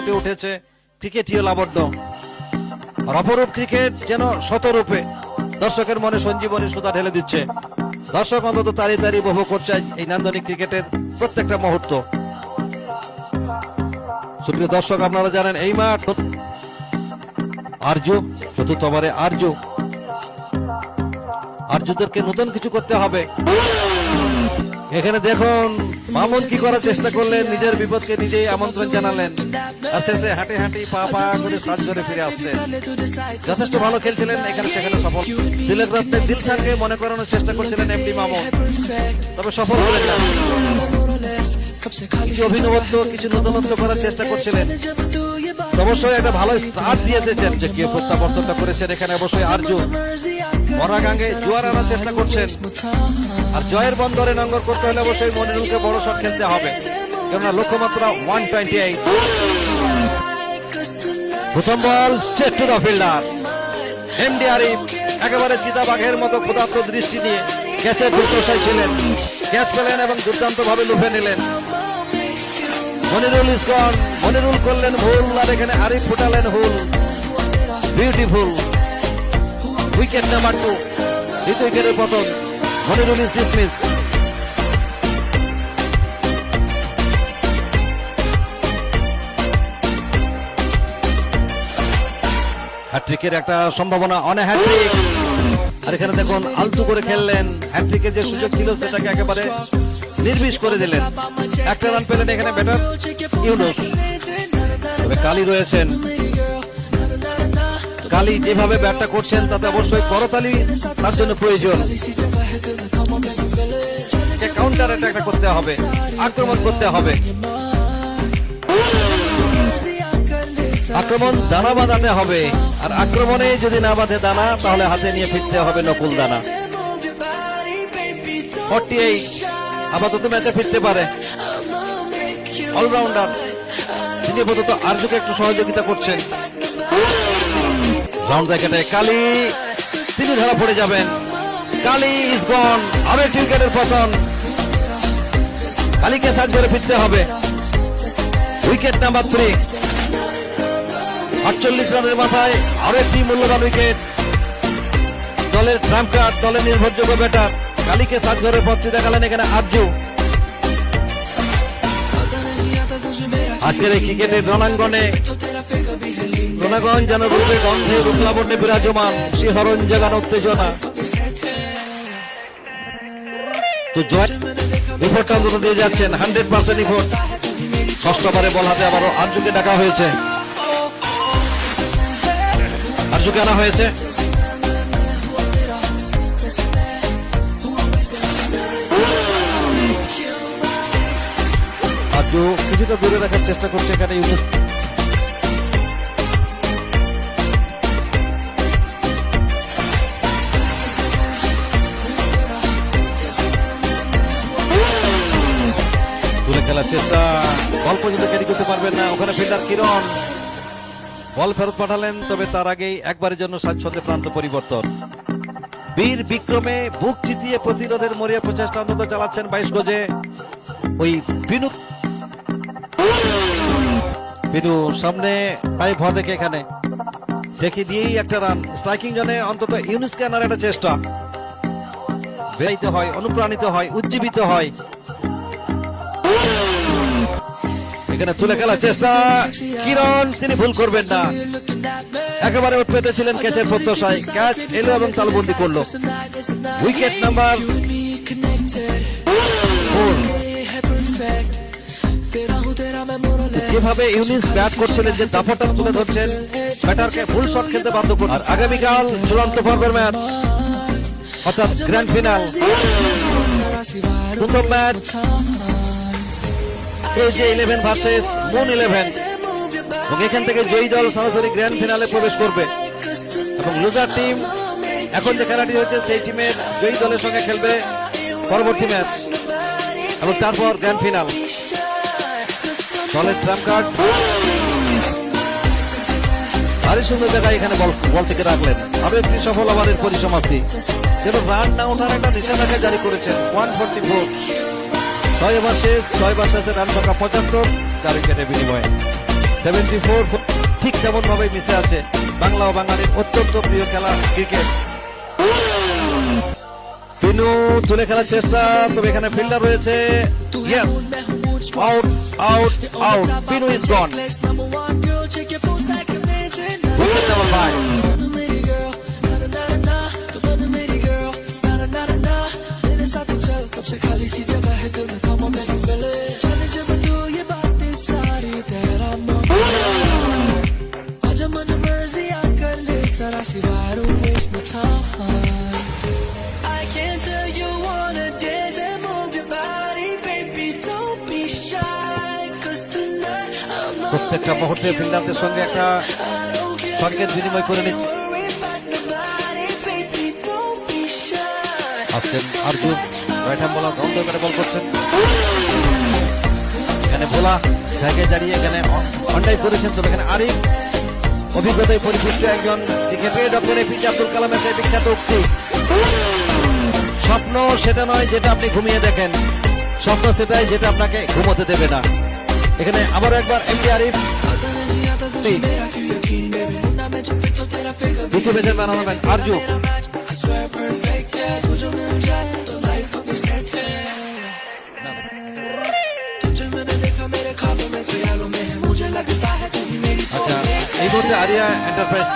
ফুটে উঠেছে ক্রিকেটীয় লাবণ্য। আর অপরূপ ক্রিকেট যেন শতরূপে দর্শকের মনে সঞ্জীবনী সুধা ঢেলে দিচ্ছে। দর্শক অন্তত তারি তারি উপভোগ করছে এই নান্দনিক ক্রিকেটের প্রত্যেকটা মুহূর্ত। সুপ্রিয় দর্শক, আপনারা জানেন এই মাঠ আরজু, চতুর্থ ওভারে আরজুদেরকে নতুন কিছু করতে হবে। এখানে দেখুন মামুন কি করার চেষ্টা করলেন, নিজের বিপদকে নিজেই আমন্ত্রণ জানালেন। আর শেষে হাঁটি হাঁটি পা পা করে সাজ করে ফিরে আসছেন। যথেষ্ট ভালো খেলছিলেন, এখানে সেখানে সফল। দিলের রত্নে দিলশানকে মনে করানোর চেষ্টা করছিলেন এমডি মামুন, তবে সফল হলেন না। কিছু অভিনবত্ব, কিছু নতুনত্ব করার চেষ্টা করছিলেন। অবশ্যই একটা ভালো স্টার্ট দিয়ে এসেছেন, যে কেউ প্রত্যাবর্তনটা করেছেন। এখানে অবশ্যই আরজু মরাগাঙ্গে জোয়ার আনার চেষ্টা করছেন। আর জয়ের বন্দরে নঙ্গর করতে হলে অবশ্যই মনিরুলকে বড় শট খেলতে হবে, কেননা লক্ষ্যমাত্রা 128। প্রথম ball straight to the fielder MD Arif, একেবারে চিতাবাঘের মতো ক্ষুধার্ত দৃষ্টি নিয়ে ক্যাচের দুর্দশায় ছিলেন। ক্যাচ পেলেন এবং দুর্দান্ত ভাবে লুফে নিলেন। মনিরুল ইসকন, মনিরুল করলেন ভুল, আর এখানে আরিফ ফুটালেন হুল। বিউটিফুল উইকেট নাম্বার 2, দ্বিতীয় উইকেটের পতন। Monirul is dismiss. হ্যাট্রিকের একটা সম্ভাবনা, অনে হ্যাট্রিক। আর এখানে দেখুন আলতু করে খেললেন, হ্যাট্রিকের যে সুযোগ ছিল সেটাকে একেবারে নির্বিষ করে দিলেন। একটা রান পেলেন এখানে ব্যাটার ইউনুস। তবে কালী রয়েছেন, কালী যেভাবে ব্যাটটা করছেন তাতে অবশ্যই করতালি তার জন্য প্রয়োজন। কাউন্টার অ্যাটাক করতে হবে, আক্রমণ করতে হবে। আক্রমণ দানা বাঁধাতে হবে, আর আক্রমণে যদি না বাঁধে দানা, তাহলে হাতে নিয়ে ফিরতে হবে নকুল দানা। 48 আপাতত ম্যাচে ফিরতে পারে অলরাউন্ডার, তিনি আপাতত আরজুকে একটু সহযোগিতা করছেন। রাউন্ড জায়গাতে কালী, তিনি ধরা পড়ে যাবেন। কালী ইজ গন, আরো একটি উইকেটের পতন। কালীকে সাজ করে ফিরতে হবে। উইকেট নাম্বার 3, 48 রানের মাথায় আরো একটি মূল্যবান উইকেট। দলের ট্রাম্প কার্ড, দলের নির্ভরযোগ্য ব্যাটার কালীকে সাজ করে পথটি দেখালেন এখানে আরজু। আজকের এই ক্রিকেটের রণাঙ্গনে রণাঙ্গন যেন রূপে গন্ধে রূপলাবণ্যে বিরাজমান, শিহরণ জাগানো উত্তেজনা। তো জয় রিপোর্টটা অন্তত দিয়ে যাচ্ছেন 100% রিপোর্ট। ষষ্ঠ ওভারে বল হাতে আবারও আরজুকে ডাকা হয়েছে, আরজুকে আনা হয়েছে। আরজু কিছুটা দূরে রাখার চেষ্টা করছে এখানে ইউনুস। তুলে খেলার চেষ্টা, বল পর্যন্ত ক্যারি করতে পারবেন না। ওখানে ফিল্ডার কিরণ বল ফেরত পাঠালেন, তবে তার আগেই একবারের জন্য স্বাচ্ছন্দ্যে প্রান্ত পরিবর্তন। বীর বিক্রমে বুক চিতিয়ে প্রতিরোধের মরিয়া প্রচেষ্টা অন্তত চালাচ্ছেন 22 গজে ওই বিনু সামনে পায়ে ভর রেখে এখানে দেখে দিয়েই একটা রান। স্ট্রাইকিং জোনে অন্তত ইউনুসকে আনার একটা চেষ্টা। বেরাইতে হয়, অনুপ্রাণিত হয়, উজ্জীবিত হয়। এখানে তুলে খেলার চেষ্টা কিরণ, তিনি ভুল করবেন না। একেবারে উৎপেতে ছিলেন ক্যাচের প্রত্যাশায়। ক্যাচ এলো এবং চালবন্দি করলো। Wicket number 4। যেভাবে ইউনিস ব্যাট করছিলেন, যে দাপটটা তুলে ধরছেন, ব্যাটারকে ফুল শট খেলতে বাধ্য করছেন। আর আগামীকাল চূড়ান্ত পর্বের ম্যাচ, অর্থাৎ গ্র্যান্ড ফিনাল, প্রথম ম্যাচ যে 11 ভার্সেস মুন 11, এবং এখান থেকে জয়ী দল সরাসরি গ্র্যান্ড ফিনালে প্রবেশ করবে। এবং লুজার টিম এখন যে খেলাটি হচ্ছে সেই টিমের জয়ী দলের সঙ্গে খেলবে পরবর্তী ম্যাচ, এবং তারপর গ্র্যান্ড ফিনাল। দলের ট্রাম্প কার্ড ভারী সুন্দর জায়গায় এখানে বল থেকে রাখলেন। আরো একটি সফল ওভারের পরিসমাপ্তি, যেন রান না ওঠার একটা নিষেধাজ্ঞা জারি করেছেন। 144, 6 ওভার শেষ, 6 ওভার শেষে রান সংখ্যা 75, 4 উইকেটের বিনিময়ে। 74 ঠিক তেমন ভাবে মিশে আছে বাংলা ও বাঙালির অত্যন্ত প্রিয় খেলা ক্রিকেট। পিনু তুলে খেলার চেষ্টা, তবে এখানে ফিল্ডার রয়েছে। Out out out, Pinu is gone. I can tell you wanna dance and move your body, baby, don't be shy, 'cause tonight I'm প্রত্যেকটা মুহূর্তে ফিল্ডারদের সঙ্গে একটা সংকেত বিনিময় করে নিচ্ছে। আসছেন আর্জুন, রাইট হ্যান্ড বোলার, বন্ধ করে বল করছেন। এখানে বোলা জায়গায় দাঁড়িয়ে এখানে অন্যায় করেছেন, তবে এখানে আরিফ অভিজ্ঞতায় পরিপুষ্ট একজন ক্রিকেটে ডক্টর এপিজে আব্দুল কালামের সেই বিখ্যাত উক্তি, স্বপ্ন সেটা নয় যেটা আপনি ঘুমিয়ে দেখেন, স্বপ্ন সেটাই যেটা আপনাকে ঘুমোতে দেবে না। এখানে আবার একবার এমডি আরিফ দ্বিতীয় ম্যাচের man of the match Arju. আচ্ছা, এই মুহূর্তে আরিয়া এন্টারপ্রাইজ